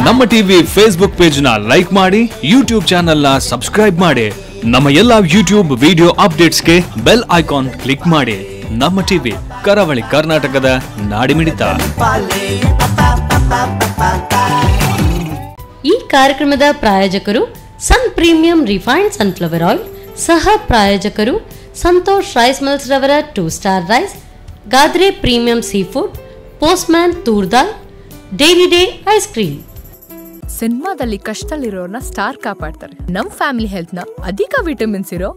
ನಮ್ಮ TV Facebook page ನ like ಮಾಡಿ, ಯೂಟ್ಯೂಬ್ ಚಾನೆಲ್ ನ ಸಬ್ಸ್ಕ್ರೈಬ್ ಮಾಡಿ. ನಮ್ಮ ಎಲ್ಲಾ ಯೂಟ್ಯೂಬ್ ವಿಡಿಯೋ ಅಪ್ಡೇಟ್ಸ್ಗೆ ಬೆಲ್ ಐಕಾನ್ ಕ್ಲಿಕ್ ಮಾಡಿ. ನಮ್ಮ ಟಿವಿ, ಕರಾವಳಿ ಕರ್ನಾಟಕದ ನಾಡಿಮಿಡಿತ. ಈ ಕಾರ್ಯಕ್ರಮದ ಪ್ರಾಯೋಜಕರು ಸನ್ ಪ್ರೀಮಿಯಂ ರಿಫೈನ್ಡ್ ಸನ್ಫ್ಲವರ್ ಆಯಿಲ್, ಸಹ ಪ್ರಾಯೋಜಕರು ಸಂತೋಷ್ ರೈಸ್ ಮಿಲ್ಸ್ ರವರ 2 ಸ್ಟಾರ್ ರೈಸ್, ಗಾದ್ರೆ premium sea food, postman toor dal, dairy day ice cream. ಸಿನಿಮಾದಲ್ಲಿ ಕಷ್ಟದಲ್ಲಿರೋರ್ನ ಸ್ಟಾರ್ ಕಾಪಾಡ್ತಾರೆ. ನಮ್ ಫ್ಯಾಮಿಲಿ ಹೆಲ್ತ್ ನ ಅಧಿಕ ವಿಟಮಿನ್ಸ್ ಇರೋ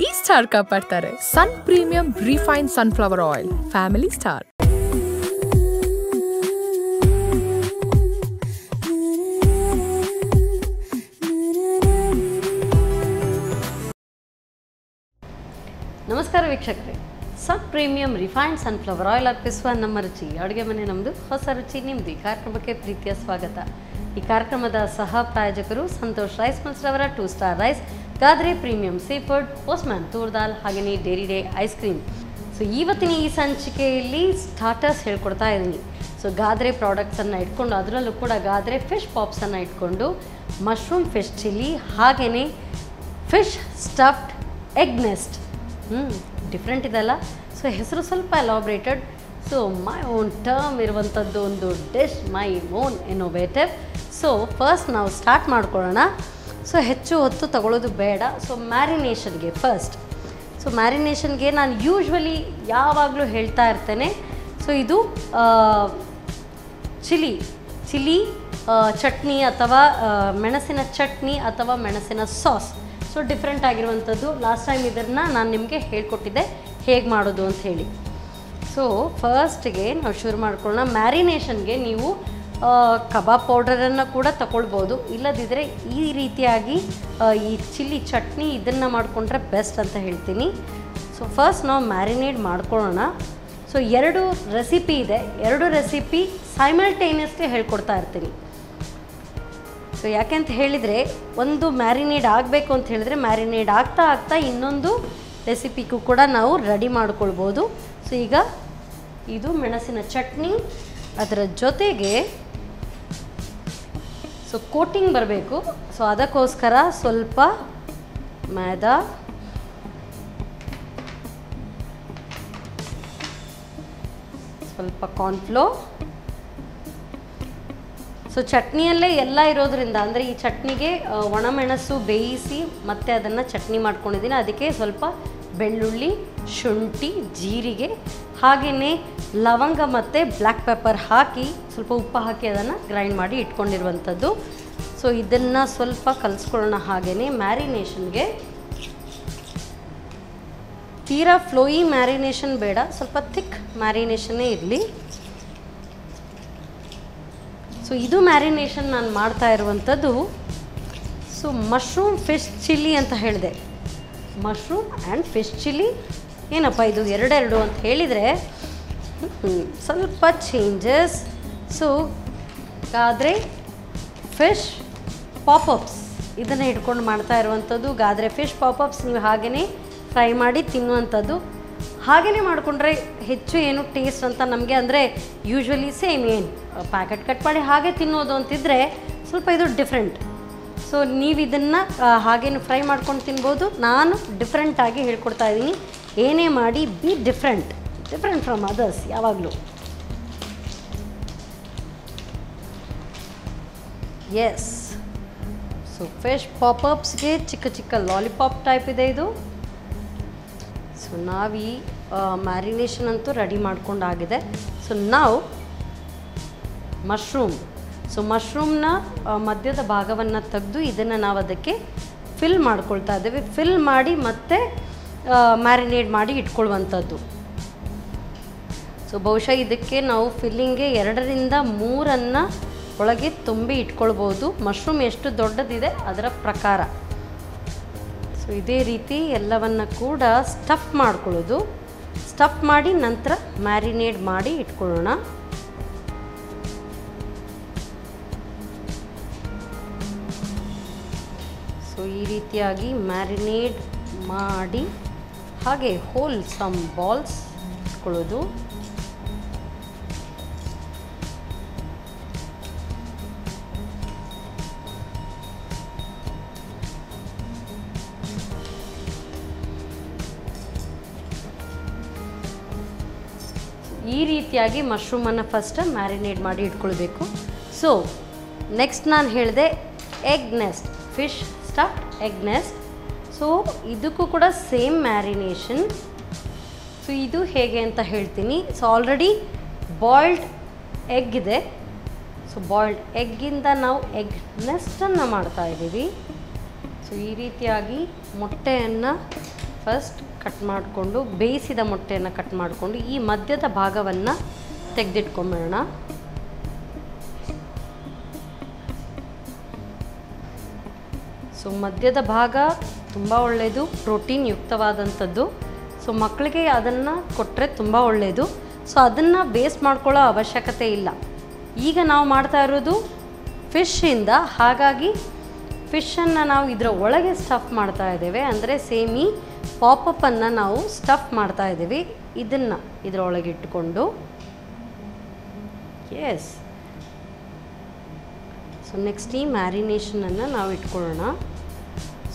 ಈ ಸ್ಟಾರ್ ಕಾಪಾಡ್ತಾರೆ. Sun premium refined sunflower oil, family star. ನಮಸ್ಕಾರ ವೀಕ್ಷಕರೇ, Sun premium refined sunflower oil ಅರ್ಪಿಸುವ ನಮ್ಮ ರುಚಿ ಅಡುಗೆ ಮನೆ ನಮ್ಮದು, ಹೊಸ ರುಚಿ ನಿಮ್ಮದು. ಈ ಕಾರ್ಯಕ್ರಮಕ್ಕೆ ಪ್ರೀತಿಯ ಸ್ವಾಗತ. ಈ ಕಾರ್ಯಕ್ರಮದ ಸಹ ಪ್ರಾಯೋಜಕರು ಸಂತೋಷ್ ರೈಸ್ ಮಿಲ್ಸ್ ರವರ 2 ಸ್ಟಾರ್ ರೈಸ್, ಗಾದ್ರೆ premium sea food, postman toor dal, ಹಾಗೆಯೇ dairy day ice cream. So ಇವತ್ತಿನ ಈ ಸಂಚಿಕೆಯಲ್ಲಿ ಸ್ಟಾರ್ಟರ್ಸ್ ಹೇಳ್ಕೊಡ್ತಾ ಇದ್ದೀನಿ. ಸೊ ಗಾದ್ರೆ ಪ್ರಾಡಕ್ಟ್ಸನ್ನು ಇಟ್ಕೊಂಡು, ಅದರಲ್ಲೂ ಕೂಡ ಗಾದ್ರೆ ಫಿಶ್ ಪಾಪ್ಸನ್ನು ಇಟ್ಕೊಂಡು ಮಶ್ರೂಮ್ ಫಿಶ್ ಚಿಲ್ಲಿ, ಹಾಗೆಯೇ fish stuffed egg nest. Different ಇದೆಲ್ಲ. ಸೊ ಹೆಸರು ಸ್ವಲ್ಪ elaborated. So my own term ಇರುವಂಥದ್ದು ಒಂದು dish, my own innovative. So first ನಾವು ಸ್ಟಾರ್ಟ್ ಮಾಡ್ಕೊಳ್ಳೋಣ. ಸೊ ಹೆಚ್ಚು ಹೊತ್ತು ತಗೊಳ್ಳೋದು ಬೇಡ. ಸೊ ಮ್ಯಾರಿನೇಷನ್ಗೆ ಫಸ್ಟ್. ಸೊ ಮ್ಯಾರಿನೇಷನ್ಗೆ ನಾನು ಯೂಶ್ವಲಿ ಯಾವಾಗಲೂ ಹೇಳ್ತಾ ಇರ್ತೇನೆ. ಸೊ ಇದು ಚಿಲ್ಲಿ ಚಟ್ನಿ ಅಥವಾ ಮೆಣಸಿನ ಚಟ್ನಿ ಅಥವಾ ಮೆಣಸಿನ ಸಾಸ್. ಸೊ ಡಿಫ್ರೆಂಟ್ ಆಗಿರುವಂಥದ್ದು. ಲಾಸ್ಟ್ ಟೈಮ್ ಇದನ್ನು ನಾನು ನಿಮಗೆ ಹೇಳ್ಕೊಟ್ಟಿದ್ದೆ ಹೇಗೆ ಮಾಡೋದು ಅಂತ ಹೇಳಿ. ಸೊ ಫಸ್ಟ್ಗೆ ನಾವು ಶುರು ಮಾಡ್ಕೊಳ್ಳೋಣ. ಮ್ಯಾರಿನೇಷನ್ಗೆ ನೀವು ಕಬಾಬ್ ಪೌಡರನ್ನು ಕೂಡ ತಗೊಳ್ಬೋದು, ಇಲ್ಲದಿದ್ದರೆ ಈ ರೀತಿಯಾಗಿ ಈ ಚಿಲ್ಲಿ ಚಟ್ನಿ ಇದನ್ನು ಮಾಡಿಕೊಂಡ್ರೆ ಬೆಸ್ಟ್ ಅಂತ ಹೇಳ್ತೀನಿ. ಸೊ ಫಸ್ಟ್ ನಾವು ಮ್ಯಾರಿನೇಟ್ ಮಾಡ್ಕೊಳ್ಳೋಣ. ಸೊ 2 ರೆಸಿಪಿ ಇದೆ, 2 ರೆಸಿಪಿ ಸೈಮಲ್ಟೇನಿಯಸ್ಲಿ ಹೇಳ್ಕೊಡ್ತಾ ಇರ್ತೀನಿ. ಸೊ ಯಾಕೆಂತ ಹೇಳಿದರೆ, ಒಂದು ಮ್ಯಾರಿನೇಡ್ ಆಗಬೇಕು ಅಂತ ಹೇಳಿದ್ರೆ ಮ್ಯಾರಿನೇಡ್ ಆಗ್ತಾ ಇನ್ನೊಂದು ರೆಸಿಪಿಗೂ ಕೂಡ ನಾವು ರೆಡಿ ಮಾಡ್ಕೊಳ್ಬೋದು. ಸೊ ಈಗ ಇದು ಮೆಣಸಿನ ಚಟ್ನಿ, ಅದರ ಜೊತೆಗೆ ಸೊ ಕೋಟಿಂಗ್ ಬರಬೇಕು. ಸೊ ಅದಕ್ಕೋಸ್ಕರ ಸ್ವಲ್ಪ ಮೈದಾ, ಸ್ವಲ್ಪ ಕಾರ್ನ್ಫ್ಲೋರ್. ಸೊ ಚಟ್ನಿಯಲ್ಲೇ ಎಲ್ಲ ಇರೋದ್ರಿಂದ, ಅಂದರೆ ಈ ಚಟ್ನಿಗೆ ಒಣಮೆಣಸು ಬೇಯಿಸಿ ಮತ್ತೆ ಅದನ್ನು ಚಟ್ನಿ ಮಾಡ್ಕೊಂಡಿದ್ದೀನಿ. ಅದಕ್ಕೆ ಸ್ವಲ್ಪ ಬೆಳ್ಳುಳ್ಳಿ, ಶುಂಠಿ, ಜೀರಿಗೆ, ಹಾಗೆಯೇ ಲವಂಗ ಮತ್ತು ಬ್ಲ್ಯಾಕ್ ಪೆಪ್ಪರ್ ಹಾಕಿ ಸ್ವಲ್ಪ ಉಪ್ಪು ಹಾಕಿ ಅದನ್ನು ಗ್ರೈಂಡ್ ಮಾಡಿ ಇಟ್ಕೊಂಡಿರುವಂಥದ್ದು. ಸೊ ಇದನ್ನು ಸ್ವಲ್ಪ ಕಲಿಸ್ಕೊಳ್ಳೋಣ. ಹಾಗೆಯೇ ಮ್ಯಾರಿನೇಷನ್ಗೆ ತೀರಾ ಫ್ಲೋಯಿ ಮ್ಯಾರಿನೇಷನ್ ಬೇಡ, ಸ್ವಲ್ಪ ಥಿಕ್ ಮ್ಯಾರಿನೇಷನ್ನೇ ಇರಲಿ. ಸೊ ಇದು ಮ್ಯಾರಿನೇಷನ್ ನಾನು ಮಾಡ್ತಾ ಇರುವಂಥದ್ದು. ಸೊ ಮಶ್ರೂಮ್ ಫಿಶ್ ಚಿಲ್ಲಿ ಅಂತ ಹೇಳಿದೆ. ಮಶ್ರೂಮ್ ಆ್ಯಂಡ್ ಫಿಶ್ ಚಿಲ್ಲಿ ಏನಪ್ಪ ಇದು ಎರಡೆರಡು ಅಂತ ಹೇಳಿದರೆ ಸ್ವಲ್ಪ ಚೇಂಜಸ್. ಸೊ ಗಾದ್ರೆ ಫಿಶ್ ಪಾಪಪ್ಸ್ ಇದನ್ನು ಇಟ್ಕೊಂಡು ಮಾಡ್ತಾ ಇರುವಂಥದ್ದು. ಗಾದ್ರೆ ಫಿಶ್ ಪಾಪಪ್ಸ್ ನೀವು ಹಾಗೆಯೇ ಫ್ರೈ ಮಾಡಿ ತಿನ್ನುವಂಥದ್ದು. ಹಾಗೆಯೇ ಮಾಡಿಕೊಂಡ್ರೆ ಹೆಚ್ಚು ಏನು ಟೇಸ್ಟ್ ಅಂತ ನಮಗೆ, ಅಂದರೆ ಯೂಶ್ವಲಿ ಸೇಮ್ ಏನು ಪ್ಯಾಕೆಟ್ ಕಟ್ ಮಾಡಿ ಹಾಗೆ ತಿನ್ನೋದು ಅಂತಿದ್ರೆ ಸ್ವಲ್ಪ ಇದು ಡಿಫ್ರೆಂಟ್. ಸೊ ನೀವು ಇದನ್ನು ಹಾಗೇನು ಫ್ರೈ ಮಾಡ್ಕೊಂಡು ತಿನ್ಬೋದು. ನಾನು ಡಿಫ್ರೆಂಟಾಗಿ ಹೇಳ್ಕೊಡ್ತಾ ಇದ್ದೀನಿ. ಏನೇ ಮಾಡಿ ಬಿ ಡಿಫ್ರೆಂಟ್ ಫ್ರಮ್ ಅದರ್ಸ್ ಯಾವಾಗಲೂ. ಎಸ್. ಸೊ ಫಿಶ್ ಪಾಪಪ್ಸ್ಗೆ ಚಿಕ್ಕ ಚಿಕ್ಕ ಲಾಲಿಪಾಪ್ ಟೈಪ್ ಇದೆ ಇದು. ಸೊ ನಾವು ಈ ಮ್ಯಾರಿನೇಷನ್ ಅಂತೂ ರೆಡಿ ಮಾಡ್ಕೊಂಡಾಗಿದೆ. ಸೊ ನಾವು ಮಶ್ರೂಮ್. ಸೊ ಮಶ್ರೂಮ್ನ ಮಧ್ಯದ ಭಾಗವನ್ನು ತೆಗೆದು ಇದನ್ನು ನಾವು ಅದಕ್ಕೆ ಫಿಲ್ ಮಾಡ್ಕೊಳ್ತಾ ಇದ್ದೇವೆ. ಫಿಲ್ ಮಾಡಿ ಮತ್ತೆ ಮ್ಯಾರಿನೇಟ್ ಮಾಡಿ ಇಟ್ಕೊಳ್ಳುವಂಥದ್ದು. ಸೊ ಬಹುಶಃ ಇದಕ್ಕೆ ನಾವು ಫಿಲ್ಲಿಂಗ್ಗೆ 2ರಿಂದ 3 ಒಳಗೆ ತುಂಬಿ ಇಟ್ಕೊಳ್ಬೋದು. ಮಶ್ರೂಮ್ ಎಷ್ಟು ದೊಡ್ಡದಿದೆ ಅದರ ಪ್ರಕಾರ. ಸೊ ಇದೇ ರೀತಿ ಎಲ್ಲವನ್ನು ಕೂಡ ಸ್ಟಫ್ ಮಾಡ್ಕೊಳ್ಳೋದು. ಸ್ಟಫ್ ಮಾಡಿ ನಂತರ ಮ್ಯಾರಿನೇಟ್ ಮಾಡಿ ಇಟ್ಕೊಳ್ಳೋಣ. ಸೊ ಈ ರೀತಿಯಾಗಿ ಮ್ಯಾರಿನೇಟ್ ಮಾಡಿ ಹಾಗೆ ಹೋಲ್ ಸಮ್ ಬಾಲ್ಸ್ ಇಟ್ಕೊಳ್ಳೋದು. ಈ ರೀತಿಯಾಗಿ ಮಶ್ರೂಮನ್ನು ಫಸ್ಟ್ ಮ್ಯಾರಿನೇಟ್ ಮಾಡಿ ಇಟ್ಕೊಳ್ಬೇಕು. ಸೊ ನೆಕ್ಸ್ಟ್ ನಾನು ಹೇಳಿದೆ egg nest, fish stuffed egg nest. So ಇದಕ್ಕೂ ಕೂಡ ಸೇಮ್ ಮ್ಯಾರಿನೇಷನ್. ಸೊ ಇದು ಹೇಗೆ ಅಂತ ಹೇಳ್ತೀನಿ. ಸೊ ಆಲ್ರೆಡಿ ಬಾಯ್ಲ್ಡ್ ಎಗ್ ಇದೆ. ಸೊ ಬಾಯ್ಲ್ಡ್ ಎಗ್ಗಿಂದ ನಾವು ಎಗ್ ನೆಸ್ಟನ್ನು ಮಾಡ್ತಾಯಿದ್ದೀವಿ. ಸೊ ಈ ರೀತಿಯಾಗಿ ಮೊಟ್ಟೆಯನ್ನು ಫಸ್ಟ್ ಕಟ್ ಮಾಡಿಕೊಂಡು, ಬೇಯಿಸಿದ ಮೊಟ್ಟೆಯನ್ನು ಕಟ್ ಮಾಡಿಕೊಂಡು ಈ ಮಧ್ಯದ ಭಾಗವನ್ನು ತೆಗೆದಿಟ್ಕೊಂಬೇಡ. ಸೊ ಮಧ್ಯದ ಭಾಗ ತುಂಬ ಒಳ್ಳೆಯದು, ಪ್ರೋಟೀನ್ ಯುಕ್ತವಾದಂಥದ್ದು. ಸೊ ಮಕ್ಕಳಿಗೆ ಅದನ್ನು ಕೊಟ್ಟರೆ ತುಂಬ ಒಳ್ಳೆಯದು. ಸೊ ಅದನ್ನು ಬೇಸ್ಟ್ ಮಾಡ್ಕೊಳ್ಳೋ ಅವಶ್ಯಕತೆ ಇಲ್ಲ. ಈಗ ನಾವು ಮಾಡ್ತಾ ಇರೋದು ಫಿಶ್ಶಿಂದ, ಹಾಗಾಗಿ ಫಿಶನ್ನು ನಾವು ಇದರ ಒಳಗೆ ಸ್ಟಫ್ ಮಾಡ್ತಾ ಇದ್ದೇವೆ. ಅಂದರೆ ಸೇಮಿ ಪಾಪಪ್ಪನ್ನು ನಾವು ಸ್ಟಫ್ ಮಾಡ್ತಾ ಇದ್ದೀವಿ. ಇದನ್ನು ಇದರೊಳಗೆ ಇಟ್ಟುಕೊಂಡು ಎಸ್. ಸೊ ನೆಕ್ಸ್ಟ್ ಈ ಮ್ಯಾರಿನೇಷನನ್ನು ನಾವು ಇಟ್ಕೊಳ್ಳೋಣ.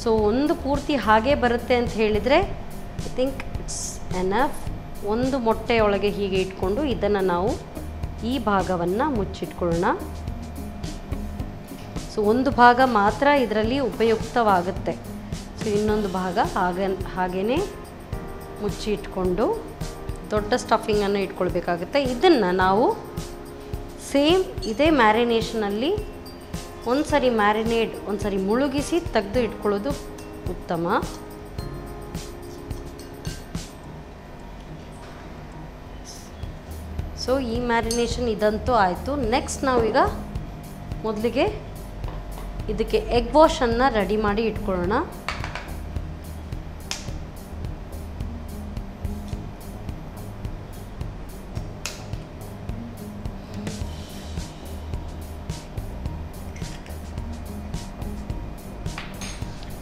ಸೊ ಒಂದು ಪೂರ್ತಿ ಹಾಗೆ ಬರುತ್ತೆ ಅಂತ ಹೇಳಿದರೆ ಐ ಥಿಂಕ್ ಇಟ್ಸ್ ಎನಫ್. ಒಂದು ಮೊಟ್ಟೆಯೊಳಗೆ ಹೀಗೆ ಇಟ್ಕೊಂಡು ಇದನ್ನು ನಾವು ಈ ಭಾಗವನ್ನು ಮುಚ್ಚಿಟ್ಕೊಳ್ಳೋಣ. ಸೊ ಒಂದು ಭಾಗ ಮಾತ್ರ ಇದರಲ್ಲಿ ಉಪಯುಕ್ತವಾಗುತ್ತೆ. ಸೊ ಇನ್ನೊಂದು ಭಾಗ ಹಾಗೇ ಮುಚ್ಚಿ ಇಟ್ಕೊಂಡು ದೊಡ್ಡ ಸ್ಟಫಿಂಗನ್ನು ಇಟ್ಕೊಳ್ಬೇಕಾಗುತ್ತೆ. ಇದನ್ನು ನಾವು ಸೇಮ್ ಇದೇ ಮ್ಯಾರಿನೇಷನಲ್ಲಿ ಒಂದು ಸರಿ ಮುಳುಗಿಸಿ ತೆಗೆದು ಇಟ್ಕೊಳ್ಳೋದು ಉತ್ತಮ. ಸೊ ಈ ಮ್ಯಾರಿನೇಷನ್ ಇದಂತೂ ಆಯಿತು. ನೆಕ್ಸ್ಟ್ ನಾವೀಗ ಮೊದಲಿಗೆ ಇದಕ್ಕೆ ಎಗ್ ವಾಶನ್ನು ರೆಡಿ ಮಾಡಿ ಇಟ್ಕೊಳ್ಳೋಣ.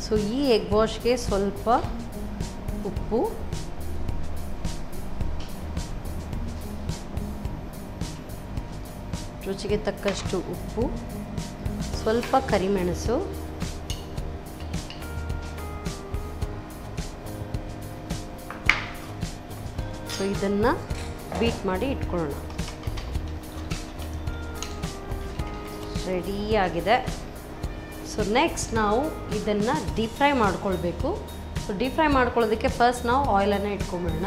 ಸೊ ಈ ಎಗ್ ವಾಶ್ಗೆ ಸ್ವಲ್ಪ ಉಪ್ಪು, ರುಚಿಗೆ ತಕ್ಕಷ್ಟು ಉಪ್ಪು, ಸ್ವಲ್ಪ ಕರಿಮೆಣಸು, ಸೊ ಇದನ್ನು ಬೀಟ್ ಮಾಡಿ ಇಟ್ಕೊಳ್ಳೋಣ. ರೆಡಿಯಾಗಿದೆ. ಸೊ ನೆಕ್ಸ್ಟ್ ನಾವು ಇದನ್ನು ಡೀಪ್ ಫ್ರೈ ಮಾಡ್ಕೊಳ್ಬೇಕು. ಸೊ ಡೀಪ್ ಫ್ರೈ ಮಾಡ್ಕೊಳ್ಳೋದಕ್ಕೆ ಫಸ್ಟ್ ನಾವು ಆಯಿಲನ್ನು ಇಟ್ಕೊಂಬಿಡೋಣ.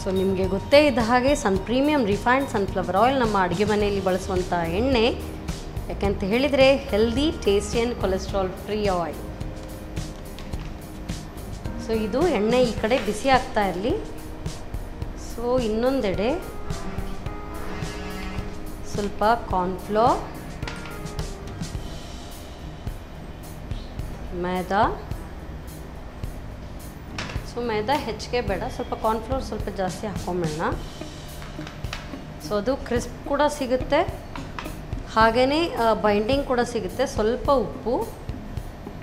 ಸೊ ನಿಮಗೆ ಗೊತ್ತೇ ಇದ್ದ ಹಾಗೆ ಪ್ರೀಮಿಯಂ ರಿಫೈನ್ಡ್ ಸನ್ಫ್ಲವರ್ ಆಯಿಲ್ ನಮ್ಮ ಅಡುಗೆ ಮನೆಯಲ್ಲಿ ಬಳಸುವಂಥ ಎಣ್ಣೆ. ಯಾಕೆಂತ ಹೇಳಿದರೆ healthy, tasty and cholesterol free oil. So ಇದು ಎಣ್ಣೆ ಈ ಕಡೆ ಬಿಸಿ ಆಗ್ತಾ ಇರಲಿ. ಸೊ ಇನ್ನೊಂದೆಡೆ ಸ್ವಲ್ಪ ಕಾರ್ನ್ಫ್ಲೋರ್, ಮೈದಾ. ಸೊ ಮೈದಾ ಹೆಚ್ಚಿಗೆ ಬೇಡ, ಸ್ವಲ್ಪ ಕಾರ್ನ್ಫ್ಲೋರ್ ಸ್ವಲ್ಪ ಜಾಸ್ತಿ ಹಾಕೊಂಬೇಡ. ಸೊ ಅದು ಕ್ರಿಸ್ಪ್ ಕೂಡ ಸಿಗುತ್ತೆ, ಹಾಗೆಯೇ ಬೈಂಡಿಂಗ್ ಕೂಡ ಸಿಗುತ್ತೆ. ಸ್ವಲ್ಪ ಉಪ್ಪು,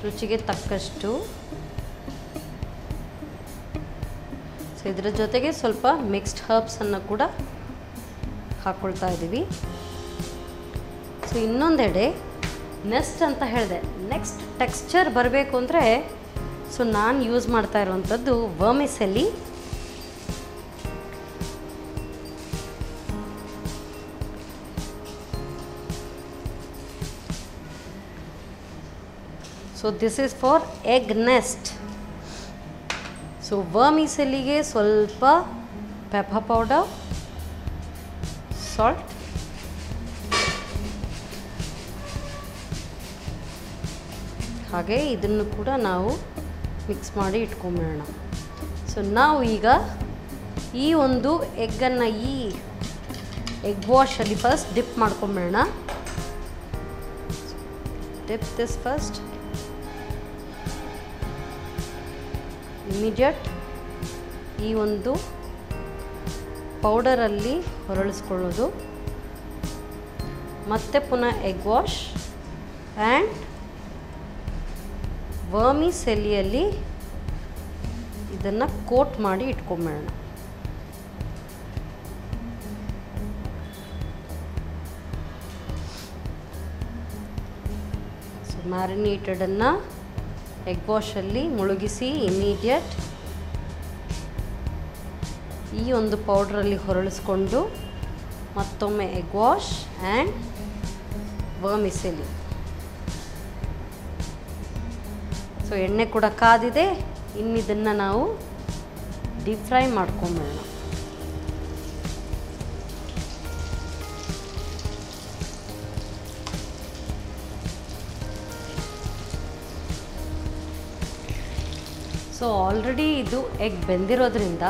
ರುಚಿಗೆ ತಕ್ಕಷ್ಟು. ಸೊ ಇದರ ಜೊತೆಗೆ ಸ್ವಲ್ಪ ಮಿಕ್ಸ್ಡ್ ಹರ್ಬ್ಸನ್ನು ಕೂಡ ಹಾಕ್ಕೊಳ್ತಾ ಇದ್ದೀವಿ. ಸೊ ಇನ್ನೊಂದೆಡೆ ನೆಸ್ಟ್ ಅಂತ ಹೇಳಿದೆ, ನೆಕ್ಸ್ಟ್ ಟೆಕ್ಸ್ಚರ್ ಬರಬೇಕು ಅಂದರೆ ಸೊ ನಾನು ಯೂಸ್ ಮಾಡ್ತಾ ಇರುವಂಥದ್ದು vermicelli. So this is for egg nest. So ವರ್ಮಿಸೆಲಿಗೆ ಸ್ವಲ್ಪ ಪೆಪ್ಪರ್ ಪೌಡರ್, ಸಾಲ್ಟ್, ಹಾಗೆ ಇದನ್ನು ಕೂಡ ನಾವು ಮಿಕ್ಸ್ ಮಾಡಿ ಇಟ್ಕೊಂಬಿಡೋಣ. ಸೊ ನಾವು ಈಗ ಈ ಒಂದು ಎಗ್ಗನ್ನು ಈ ಎಗ್ ವಾಶಲ್ಲಿ ಫಸ್ಟ್ ಡಿಪ್ ಮಾಡ್ಕೊಂಬಿಡೋಣ. Dip this first. ಇಮಿಡಿಯೇಟ್ ಈ ಒಂದು ಪೌಡರಲ್ಲಿ ಹೊರಳಿಸ್ಕೊಳ್ಳೋದು, ಮತ್ತೆ ಪುನಃ ಎಗ್ ವಾಶ್ ಆ್ಯಂಡ್ ವರ್ಮಿಸೆಲಿಯಲ್ಲಿ ಇದನ್ನು ಕೋಟ್ ಮಾಡಿ ಇಟ್ಕೊಂಬೇಡ. ಸೊ ಮ್ಯಾರಿನೇಟೆಡನ್ನು ಎಗ್ ವಾಶಲ್ಲಿ ಮುಳುಗಿಸಿ ಇಮಿಡಿಯೇಟ್ ಈ ಒಂದು ಪೌಡ್ರಲ್ಲಿ ಹೊರಳಿಸ್ಕೊಂಡು ಮತ್ತೊಮ್ಮೆ ಎಗ್ ವಾಶ್ ಆ್ಯಂಡ್ ವರ್ಮಿಸೆಲಿ. ಸೊ ಎಣ್ಣೆ ಕೂಡ ಕಾದಿದೆ. ಇನ್ನಿದನ್ನು ನಾವು ಡೀಪ್ ಫ್ರೈ ಮಾಡ್ಕೊಂಬೇಡ. ಸೊ ಆಲ್ರೆಡಿ ಇದು ಎಗ್ ಬೆಂದಿರೋದ್ರಿಂದ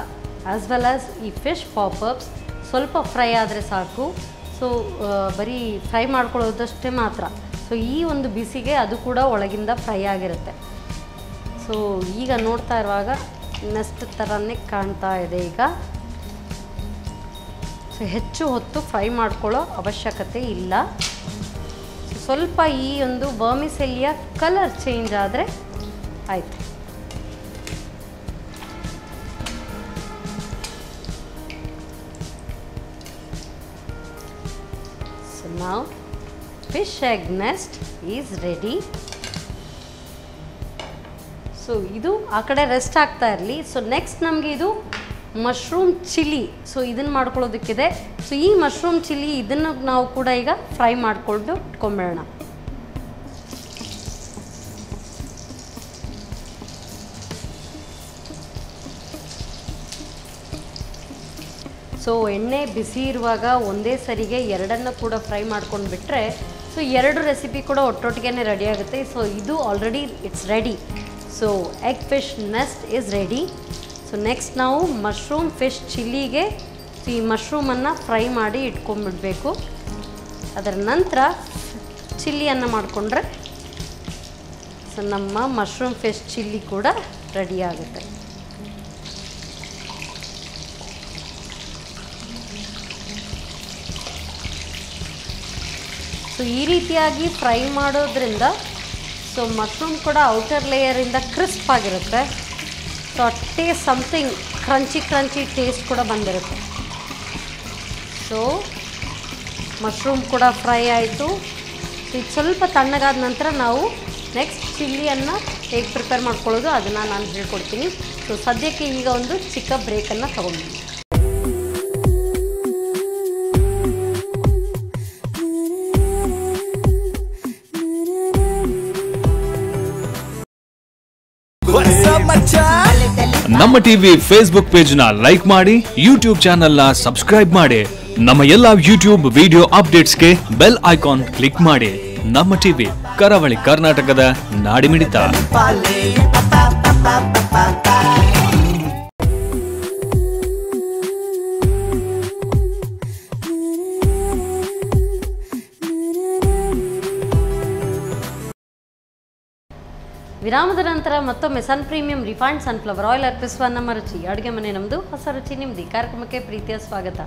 ಆ್ಯಸ್ ವೆಲ್ ಆ್ಯಸ್ ಈ ಫಿಶ್ ಪಾಪಪ್ಸ್ ಸ್ವಲ್ಪ ಫ್ರೈ ಆದರೆ ಸಾಕು. ಸೊ ಬರೀ ಫ್ರೈ ಮಾಡ್ಕೊಳ್ಳೋದಷ್ಟೇ ಮಾತ್ರ. ಸೊ ಈ ಒಂದು ಬಿಸಿಗೆ ಅದು ಕೂಡ ಒಳಗಿಂದ ಫ್ರೈ ಆಗಿರುತ್ತೆ. ಸೊ ಈಗ ನೋಡ್ತಾ ಇರುವಾಗ ನೆಕ್ಸ್ಟ್ ಥರನೇ ಕಾಣ್ತಾ ಇದೆ ಈಗ. ಸೊ ಹೆಚ್ಚು ಹೊತ್ತು ಫ್ರೈ ಮಾಡ್ಕೊಳ್ಳೋ ಅವಶ್ಯಕತೆ ಇಲ್ಲ. ಸ್ವಲ್ಪ ಈ ಒಂದು ವರ್ಮಿಸೆಲಿಯ ಕಲರ್ ಚೇಂಜ್ ಆದರೆ ಆಯಿತು. Now fish egg nest is ready. So ಇದು ಆ ಕಡೆ ರೆಸ್ಟ್ ಆಗ್ತಾ ಇರಲಿ. ಸೊ ನೆಕ್ಸ್ಟ್ ನಮಗೆ ಇದು ಮಶ್ರೂಮ್ ಚಿಲ್ಲಿ. ಸೊ ಇದನ್ನು ಮಾಡ್ಕೊಳ್ಳೋದಕ್ಕಿದೆ. ಸೊ ಈ ಮಶ್ರೂಮ್ ಚಿಲ್ಲಿ ಇದನ್ನು ನಾವು ಕೂಡ ಈಗ ಫ್ರೈ ಮಾಡಿಕೊಂಡು ಇಟ್ಕೊಂಬೇಡ. ಸೊ ಎಣ್ಣೆ ಬಿಸಿ ಇರುವಾಗ ಒಂದೇ ಸರಿಗೆ ಎರಡನ್ನು ಕೂಡ ಫ್ರೈ ಮಾಡ್ಕೊಂಡು ಬಿಟ್ಟರೆ ಸೊ ಎರಡು ರೆಸಿಪಿ ಕೂಡ ಒಟ್ಟೊಟ್ಟಿಗೆ ರೆಡಿ ಆಗುತ್ತೆ. ಸೊ ಇದು already it's ready. So egg fish nest is ready. So next ನಾವು ಮಶ್ರೂಮ್ ಫಿಶ್ ಚಿಲ್ಲಿಗೆ ಈ ಮಶ್ರೂಮನ್ನು ಫ್ರೈ ಮಾಡಿ ಇಟ್ಕೊಂಡ್ಬಿಡ್ಬೇಕು. ಅದರ ನಂತರ ಚಿಲ್ಲಿಯನ್ನು ಮಾಡಿಕೊಂಡ್ರೆ ಸೊ ನಮ್ಮ ಮಶ್ರೂಮ್ ಫಿಶ್ ಚಿಲ್ಲಿ ಕೂಡ ರೆಡಿ ಆಗುತ್ತೆ. ಸೊ ಈ ರೀತಿಯಾಗಿ ಫ್ರೈ ಮಾಡೋದ್ರಿಂದ ಸೊ ಮಶ್ರೂಮ್ ಕೂಡ ಔಟರ್ ಲೇಯರಿಂದ ಕ್ರಿಸ್ಪ್ ಆಗಿರುತ್ತೆ. So taste something crunchy taste ಕೂಡ ಬಂದಿರುತ್ತೆ. ಸೊ ಮಶ್ರೂಮ್ ಕೂಡ ಫ್ರೈ ಆಯಿತು. ಇದು ಸ್ವಲ್ಪ ತಣ್ಣಗಾದ ನಂತರ ನಾವು ನೆಕ್ಸ್ಟ್ ಚಿಲ್ಲಿಯನ್ನು ಹೇಗೆ ಪ್ರಿಪೇರ್ ಮಾಡ್ಕೊಳ್ಳೋದು ಅದನ್ನು ನಾನು ಹೇಳ್ಕೊಡ್ತೀನಿ. ಸೊ ಸದ್ಯಕ್ಕೆ ಈಗ ಒಂದು ಚಿಕ್ಕ ಬ್ರೇಕನ್ನು ತಗೊಂಡಿದ್ದೀನಿ. ನಮ್ಮ ಟಿವಿ ಫೇಸ್ಬುಕ್ ಪೇಜ್ ನ ಲೈಕ್ ಮಾಡಿ, ಯೂಟ್ಯೂಬ್ ಚಾನೆಲ್ ನ ಸಬ್ಸ್ಕ್ರೈಬ್ ಮಾಡಿ. ನಮ್ಮ ಎಲ್ಲಾ ಯೂಟ್ಯೂಬ್ ವಿಡಿಯೋ ಅಪ್ಡೇಟ್ಸ್ಗೆ ಬೆಲ್ ಐಕಾನ್ ಕ್ಲಿಕ್ ಮಾಡಿ. ನಮ್ಮ ಟಿವಿ ಕರಾವಳಿ ಕರ್ನಾಟಕದ ನಾಡಿಮಿಡಿತ. ವಿರಾಮದ ನಂತರ ಮತ್ತೊಮ್ಮೆ Sun premium refined sunflower oil ಅರ್ಪಿಸುವ ನಮ್ಮ ರುಚಿ ಅಡುಗೆ ಮನೆ ನಮ್ಮದು, ಹೊಸ ರುಚಿ ನಿಮ್ಮದು. ಈ ಕಾರ್ಯಕ್ರಮಕ್ಕೆ ಪ್ರೀತಿಯ ಸ್ವಾಗತ.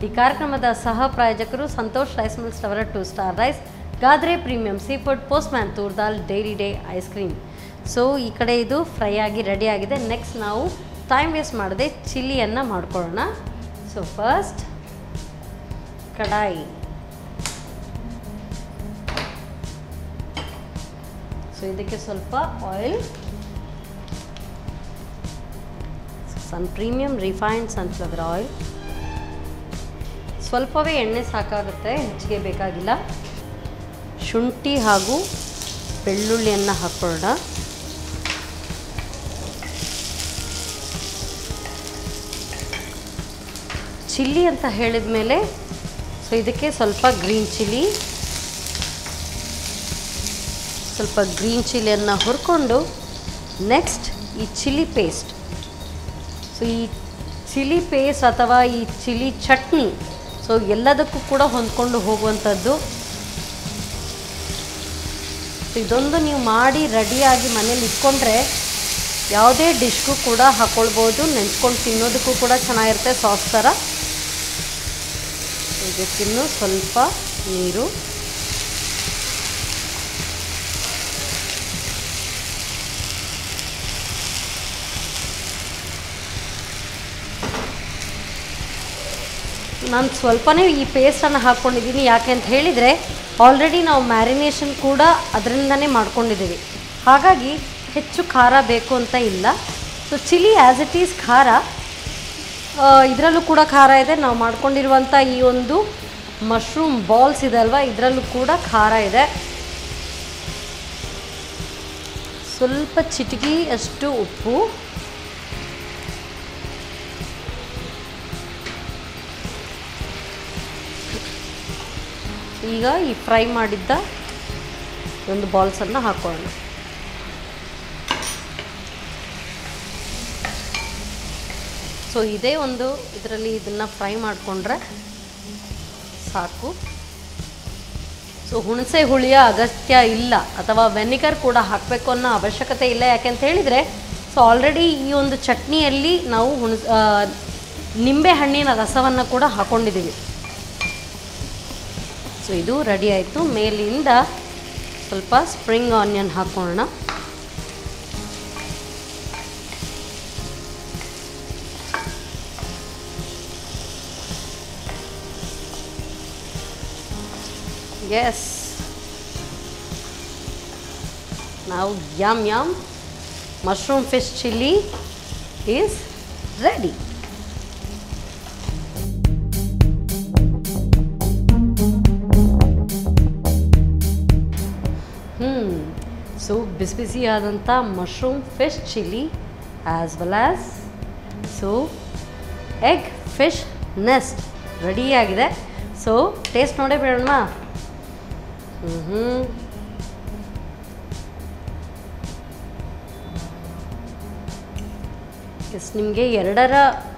ಈ ಕಾರ್ಯಕ್ರಮದ ಸಹ ಪ್ರಾಯೋಜಕರು ಸಂತೋಷ್ ರೈಸ್ ಮಿಲ್ಸ್ ಅವರ 2 ಸ್ಟಾರ್ ರೈಸ್, ಗಾದ್ರೆ premium sea food, postman toor dal, dairy day ice cream. So ಈ ಕಡೆ ಇದು ಫ್ರೈ ಆಗಿ ರೆಡಿ ಆಗಿದೆ. ನೆಕ್ಸ್ಟ್ ನಾವು ಟೈಮ್ ವೇಸ್ಟ್ ಮಾಡದೆ ಚಿಲ್ಲಿಯನ್ನು ಮಾಡ್ಕೊಳ್ಳೋಣ. ಸೊ ಫಸ್ಟ್ ಕಡಾಯಿ. ಸೊ ಇದಕ್ಕೆ ಸ್ವಲ್ಪ ಆಯಿಲ್, ಸನ್ ಪ್ರೀಮಿಯಂ ರಿಫೈನ್ಡ್ ಸನ್ಫ್ಲವರ್ ಆಯಿಲ್. ಸ್ವಲ್ಪವೇ ಎಣ್ಣೆ ಸಾಕಾಗುತ್ತೆ, ಹೆಚ್ಚಿಗೆ ಬೇಕಾಗಿಲ್ಲ. ಶುಂಠಿ ಹಾಗೂ ಬೆಳ್ಳುಳ್ಳಿಯನ್ನು ಹಾಕೊಳ್ಳೋಣ. ಚಿಲ್ಲಿ ಅಂತ ಹೇಳಿದ ಮೇಲೆ ಸೊ ಇದಕ್ಕೆ ಸ್ವಲ್ಪ ಗ್ರೀನ್ ಚಿಲ್ಲಿ, ಸ್ವಲ್ಪ ಗ್ರೀನ್ ಚಿಲ್ಲಿಯನ್ನು ಹುರ್ಕೊಂಡು ನೆಕ್ಸ್ಟ್ ಈ ಚಿಲ್ಲಿ ಪೇಸ್ಟ್. ಸೊ ಈ ಚಿಲ್ಲಿ ಪೇಸ್ಟ್ ಅಥವಾ ಈ ಚಿಲ್ಲಿ ಚಟ್ನಿ ಸೊ ಎಲ್ಲದಕ್ಕೂ ಕೂಡ ಹೊಂದ್ಕೊಂಡು ಹೋಗುವಂಥದ್ದು. ಸೊ ಇದೊಂದು ನೀವು ಮಾಡಿ ರೆಡಿಯಾಗಿ ಮನೇಲಿ ಇಟ್ಕೊಂಡ್ರೆ ಯಾವುದೇ ಡಿಶ್ಗೂ ಕೂಡ ಹಾಕ್ಕೊಳ್ಬೋದು. ನೆಂಚ್ಕೊಂಡು ತಿನ್ನೋದಕ್ಕೂ ಕೂಡ ಚೆನ್ನಾಗಿರುತ್ತೆ ಸಾಸ್ ಥರ. ಇದಕ್ಕಿನ್ನೂ ಸ್ವಲ್ಪ ನೀರು, ನಾನು ಸ್ವಲ್ಪನೇ ಈ ಪೇಸ್ಟನ್ನು ಹಾಕ್ಕೊಂಡಿದ್ದೀನಿ. ಯಾಕೆ ಅಂತ ಹೇಳಿದರೆ ಆಲ್ರೆಡಿ ನಾವು ಮ್ಯಾರಿನೇಷನ್ ಕೂಡ ಅದರಿಂದನೇ ಮಾಡ್ಕೊಂಡಿದ್ದೀವಿ, ಹಾಗಾಗಿ ಹೆಚ್ಚು ಖಾರ ಬೇಕು ಅಂತ ಇಲ್ಲ. So chilli as it is ಖಾರ, ಇದರಲ್ಲೂ ಕೂಡ ಖಾರ ಇದೆ. ನಾವು ಮಾಡ್ಕೊಂಡಿರುವಂಥ ಈ ಒಂದು ಮಶ್ರೂಮ್ ಬಾಲ್ಸ್ ಇದೆ ಅಲ್ವಾ, ಇದರಲ್ಲೂ ಕೂಡ ಖಾರ ಇದೆ. ಸ್ವಲ್ಪ ಚಿಟಿಕೆ ಅಷ್ಟು ಉಪ್ಪು, ಈಗ ಈ ಫ್ರೈ ಮಾಡಿದ್ದ ಒಂದು ಬಾಲ್ಸನ್ನು ಹಾಕೊಳ್ಳೋಣ. ಸೊ ಇದೇ ಒಂದು ಇದರಲ್ಲಿ ಇದನ್ನು ಫ್ರೈ ಮಾಡಿಕೊಂಡ್ರೆ ಸಾಕು. ಸೊ ಹುಣಸೆ ಹುಳಿಯ ಅಗತ್ಯ ಇಲ್ಲ, ಅಥವಾ ವೆನಿಗರ್ ಕೂಡ ಹಾಕಬೇಕು ಅನ್ನೋ ಅವಶ್ಯಕತೆ ಇಲ್ಲ. ಯಾಕೆಂತ ಹೇಳಿದರೆ ಸೊ ಆಲ್ರೆಡಿ ಈ ಒಂದು ಚಟ್ನಿಯಲ್ಲಿ ನಾವು ನಿಂಬೆ ಹಣ್ಣಿನ ರಸವನ್ನು ಕೂಡ ಹಾಕ್ಕೊಂಡಿದ್ದೀವಿ. ಸೊ ಇದು ರೆಡಿ ಆಯಿತು. ಮೇಲಿಂದ ಸ್ವಲ್ಪ ಸ್ಪ್ರಿಂಗ್ ಆನಿಯನ್ ಹಾಕೋಣ. Yes, now yum yum mushroom fish chili is ready. So ಬಿಸಿ ಆದಂಥ mushroom fish chilli as well as egg fish nest ರೆಡಿಯಾಗಿದೆ. ಸೊ ಟೇಸ್ಟ್ ನೋಡೇ ಬೇಡೋಣ. ಎಸ್, ನಿಮಗೆ ಎರಡರ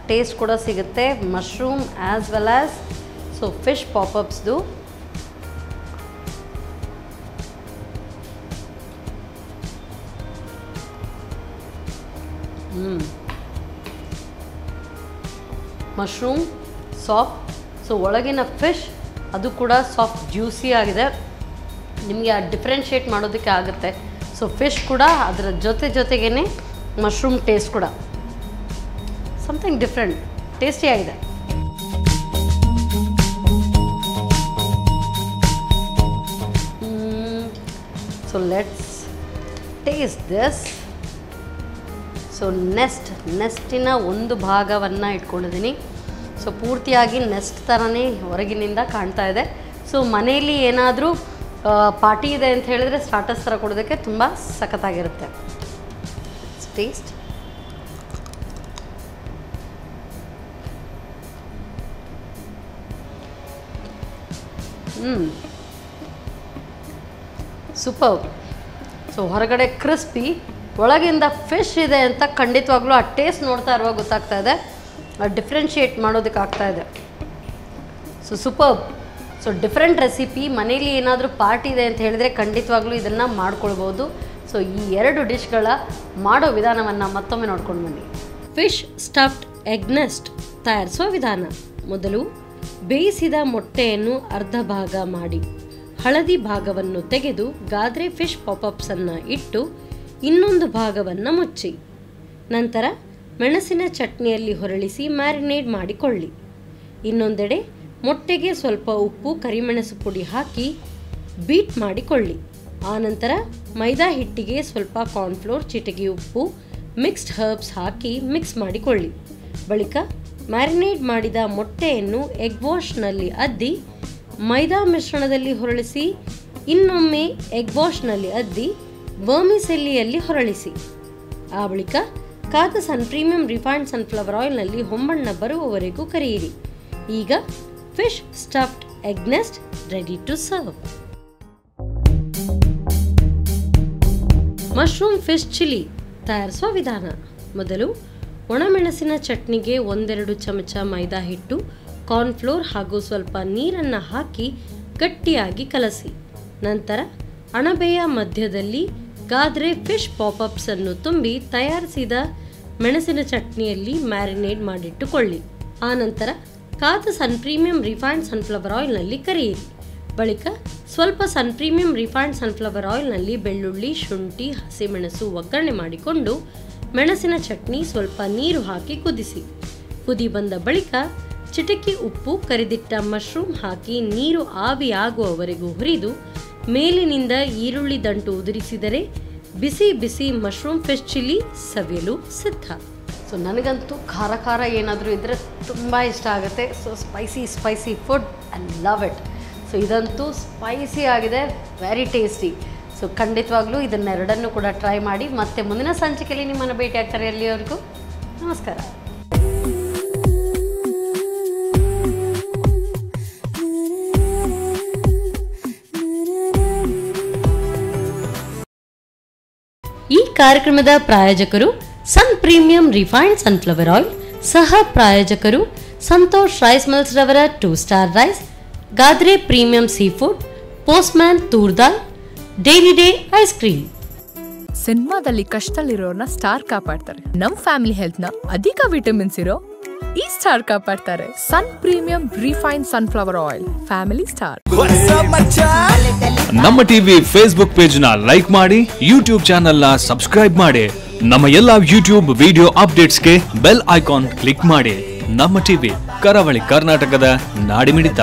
ಟೇಸ್ಟ್ ಕೂಡ ಸಿಗುತ್ತೆ, mushroom as well as fish ಪಾಪಪ್ಸ್ದು. ಮಶ್ರೂಮ್ ಸಾಫ್ಟ್, ಒಳಗಿನ ಫಿಶ್ ಅದು ಕೂಡ ಸಾಫ್ಟ್ ಜ್ಯೂಸಿ ಆಗಿದೆ. ನಿಮಗೆ ಆ ಡಿಫ್ರೆನ್ಷಿಯೇಟ್ ಮಾಡೋದಕ್ಕೆ ಆಗುತ್ತೆ. ಫಿಶ್ ಕೂಡ ಅದರ ಜೊತೆಗೇ ಮಶ್ರೂಮ್ ಟೇಸ್ಟ್ ಕೂಡ ಸಮಥಿಂಗ್ ಡಿಫ್ರೆಂಟ್, ಟೇಸ್ಟಿಯಾಗಿದೆ. Let's taste this. ನೆಸ್ಟಿನ ಒಂದು ಭಾಗವನ್ನು ಇಟ್ಕೊಂಡಿದ್ದೀನಿ. ಪೂರ್ತಿಯಾಗಿ ನೆಸ್ಟ್ ಥರನೇ ಹೊರಗಿನಿಂದ ಕಾಣ್ತಾ ಇದೆ. ಮನೆಯಲ್ಲಿ ಏನಾದರೂ ಪಾರ್ಟಿ ಇದೆ ಅಂತ ಹೇಳಿದ್ರೆ ಸ್ಟಾರ್ಟರ್ಸ್ ಥರ ಕೊಡೋದಕ್ಕೆ ತುಂಬ ಸಖತ್ತಾಗಿರುತ್ತೆ. Taste super. ಹೊರಗಡೆ ಕ್ರಿಸ್ಪಿ, ಒಳಗಿಂದ ಫಿಶ್ ಇದೆ ಅಂತ ಖಂಡಿತವಾಗ್ಲೂ ಆ ಟೇಸ್ಟ್ ನೋಡ್ತಾ ಇರುವಾಗ ಗೊತ್ತಾಗ್ತಾ ಇದೆ, ಡಿಫ್ರೆನ್ಷಿಯೇಟ್ ಮಾಡೋದಕ್ಕೆ ಆಗ್ತಾ ಇದೆ. ಸೂಪರ್. Different recipe. ಮನೇಲಿ ಏನಾದರೂ ಪಾರ್ಟಿ ಇದೆ ಅಂತ ಹೇಳಿದರೆ ಖಂಡಿತವಾಗ್ಲೂ ಇದನ್ನು ಮಾಡ್ಕೊಳ್ಬೋದು. ಈ ಎರಡು ಡಿಶ್ಗಳ ಮಾಡೋ ವಿಧಾನವನ್ನು ಮತ್ತೊಮ್ಮೆ ನೋಡ್ಕೊಂಡು ಬನ್ನಿ. ಫಿಶ್ ಸ್ಟಫ್ಡ್ ಎಗ್ ನೆಸ್ಟ್ ತಯಾರಿಸುವ ವಿಧಾನ. ಮೊದಲು ಬೇಯಿಸಿದ ಮೊಟ್ಟೆಯನ್ನು ಅರ್ಧ ಭಾಗ ಮಾಡಿ ಹಳದಿ ಭಾಗವನ್ನು ತೆಗೆದು ಗಾದ್ರೆ ಫಿಶ್ ಪಾಪಪ್ಸನ್ನು ಇಟ್ಟು ಇನ್ನೊಂದು ಭಾಗವನ್ನು ಮುಚ್ಚಿ, ನಂತರ ಮೆಣಸಿನ ಚಟ್ನಿಯಲ್ಲಿ ಹೊರಳಿಸಿ ಮ್ಯಾರಿನೇಡ್ ಮಾಡಿಕೊಳ್ಳಿ. ಇನ್ನೊಂದೆಡೆ ಮೊಟ್ಟೆಗೆ ಸ್ವಲ್ಪ ಉಪ್ಪು, ಕರಿಮೆಣಸು ಪುಡಿ ಹಾಕಿ ಬೀಟ್ ಮಾಡಿಕೊಳ್ಳಿ. ಆನಂತರ ಮೈದಾ ಹಿಟ್ಟಿಗೆ ಸ್ವಲ್ಪ ಕಾರ್ನ್ಫ್ಲೋರ್, ಚಿಟಿಕೆ ಉಪ್ಪು, ಮಿಕ್ಸ್ಡ್ ಹರ್ಬ್ಸ್ ಹಾಕಿ ಮಿಕ್ಸ್ ಮಾಡಿಕೊಳ್ಳಿ. ಬಳಿಕ ಮ್ಯಾರಿನೇಡ್ ಮಾಡಿದ ಮೊಟ್ಟೆಯನ್ನು ಎಗ್ ವಾಶ್ನಲ್ಲಿ ಅದ್ದಿ ಮೈದಾ ಮಿಶ್ರಣದಲ್ಲಿ ಹೊರಳಿಸಿ, ಇನ್ನೊಮ್ಮೆ ಎಗ್ ವಾಶ್ನಲ್ಲಿ ಅದ್ದಿ ವರ್ಮಿಸೆಲ್ಲಿಯಲ್ಲಿ ಹೊರಳಿಸಿ. ಆ ಬಳಿಕ ಕಾದ ಪ್ರೀಮಿಯಂ ರಿಫೈನ್ಡ್ ಸನ್ಫ್ಲವರ್ ಆಯಿಲ್ನಲ್ಲಿ ಹೊಂಬಣ್ಣ ಬರುವವರೆಗೂ ಕರಿಯಿರಿ. ಈಗ fish stuffed egg nest ready to serve. Mushroom fish chilli ತಯಾರಿಸುವ ವಿಧಾನ. ಮೊದಲು ಒಣಮೆಣಸಿನ ಚಟ್ನಿಗೆ 1-2 ಚಮಚ ಮೈದಾ ಹಿಟ್ಟು, ಕಾರ್ನ್ಫ್ಲೋರ್ ಹಾಗೂ ಸ್ವಲ್ಪ ನೀರನ್ನು ಹಾಕಿ ಗಟ್ಟಿಯಾಗಿ ಕಲಸಿ. ನಂತರ ಅಣಬೆಯ ಮಧ್ಯದಲ್ಲಿ ಗಾದ್ರೆ ಫಿಶ್ ಪಾಪಪ್ಸ್ ಅನ್ನು ತುಂಬಿ ತಯಾರಿಸಿದ ಮೆಣಸಿನ ಚಟ್ನಿಯಲ್ಲಿ ಮ್ಯಾರಿನೇಡ್ ಮಾಡಿಟ್ಟುಕೊಳ್ಳಿ. ಆನಂತರ ಕಾದ ಪ್ರೀಮಿಯಂ ರಿಫೈನ್ಡ್ ಸನ್ಫ್ಲವರ್ ಆಯಿಲ್ನಲ್ಲಿ ಕರಿಯಿರಿ. ಬಳಿಕ ಸ್ವಲ್ಪ ಪ್ರೀಮಿಯಂ ರಿಫೈನ್ಡ್ ಸನ್ಫ್ಲವರ್ ಆಯಿಲ್ನಲ್ಲಿ ಬೆಳ್ಳುಳ್ಳಿ, ಶುಂಠಿ, ಹಸಿಮೆಣಸು ಒಗ್ಗರಣೆ ಮಾಡಿಕೊಂಡು ಮೆಣಸಿನ ಚಟ್ನಿ, ಸ್ವಲ್ಪ ನೀರು ಹಾಕಿ ಕುದಿಸಿ. ಕುದಿ ಬಂದ ಬಳಿಕ ಚಿಟಿಕೆ ಉಪ್ಪು, ಕರಿದಿಟ್ಟ ಮಶ್ರೂಮ್ ಹಾಕಿ ನೀರು ಆವಿಯಾಗುವವರೆಗೂ ಹುರಿದು ಮೇಲಿನಿಂದ ಈರುಳ್ಳಿ ದಂಟು ಉದುರಿಸಿದರೆ ಬಿಸಿ ಬಿಸಿ ಮಶ್ರೂಮ್ ಫಿಶ್ ಚಿಲ್ಲಿ ಸವಿಯಲು ಸಿದ್ಧ. ಸೊ ನನಗಂತೂ ಖಾರ ಖಾರ ಏನಾದರೂ ಇದ್ದರೆ ತುಂಬ ಇಷ್ಟ ಆಗುತ್ತೆ. So spicy food, I love it. So ಇದಂತೂ ಸ್ಪೈಸಿ ಆಗಿದೆ, ವೆರಿ ಟೇಸ್ಟಿ. ಸೊ ಖಂಡಿತವಾಗ್ಲೂ ಇದನ್ನೆರಡನ್ನು ಕೂಡ ಟ್ರೈ ಮಾಡಿ. ಮತ್ತೆ ಮುಂದಿನ ಸಂಚಿಕೆಯಲ್ಲಿ ನಿಮ್ಮನ್ನು ಭೇಟಿ ಆಗ್ತಾರೆ. ಅಲ್ಲಿವರೆಗೂ ನಮಸ್ಕಾರ. ಈ ಕಾರ್ಯಕ್ರಮದ ಪ್ರಾಯೋಜಕರು ಸನ್ ಪ್ರೀಮಿಯಂ ರಿಫೈನ್ಡ್ ಸನ್ಫ್ಲವರ್ ಆಯಿಲ್, ಸಹ ಪ್ರಾಯೋಜಕರು ಸಂತೋಷ್ ರೈಸ್ ಮಿಲ್ಸ್ ರವರ 2 ಸ್ಟಾರ್ ರೈಸ್, ಗಾದ್ರೆ premium sea food, Postman toor dal, daily day ice cream. ಸಿನಿಮಾದಲ್ಲಿ ಕಷ್ಟದಲ್ಲಿರೋರ್ನ ಸ್ಟಾರ್ ಕಾಪಾಡ್ತಾರೆ. ನಮ್ ಫ್ಯಾಮಿಲಿ ಹೆಲ್ತ್ ನ ಅಧಿಕ ವಿಟಮಿನ್ಸ್ ಇರೋ ಈ ಸ್ಟಾರ್ ಕಾಪಾಡ್ತಾರೆ. Sun premium refined sunflower oil, family star. ನಮ್ಮ ಟಿವಿ ಫೇಸ್ಬುಕ್ ಪೇಜ್ ನ ಲೈಕ್ ಮಾಡಿ, ಯೂಟ್ಯೂಬ್ ಚಾನೆಲ್ ನ ಸಬ್ಸ್ಕ್ರೈಬ್ ಮಾಡಿ. ನಮ್ಮ ಎಲ್ಲಾ ಯೂಟ್ಯೂಬ್ ವಿಡಿಯೋ ಅಪ್ಡೇಟ್ಸ್ಗೆ ಬೆಲ್ ಐಕಾನ್ ಕ್ಲಿಕ್ ಮಾಡಿ. ನಮ್ಮ ಟಿವಿ, ಕರಾವಳಿ ಕರ್ನಾಟಕದ ನಾಡಿಮಿಡಿತ.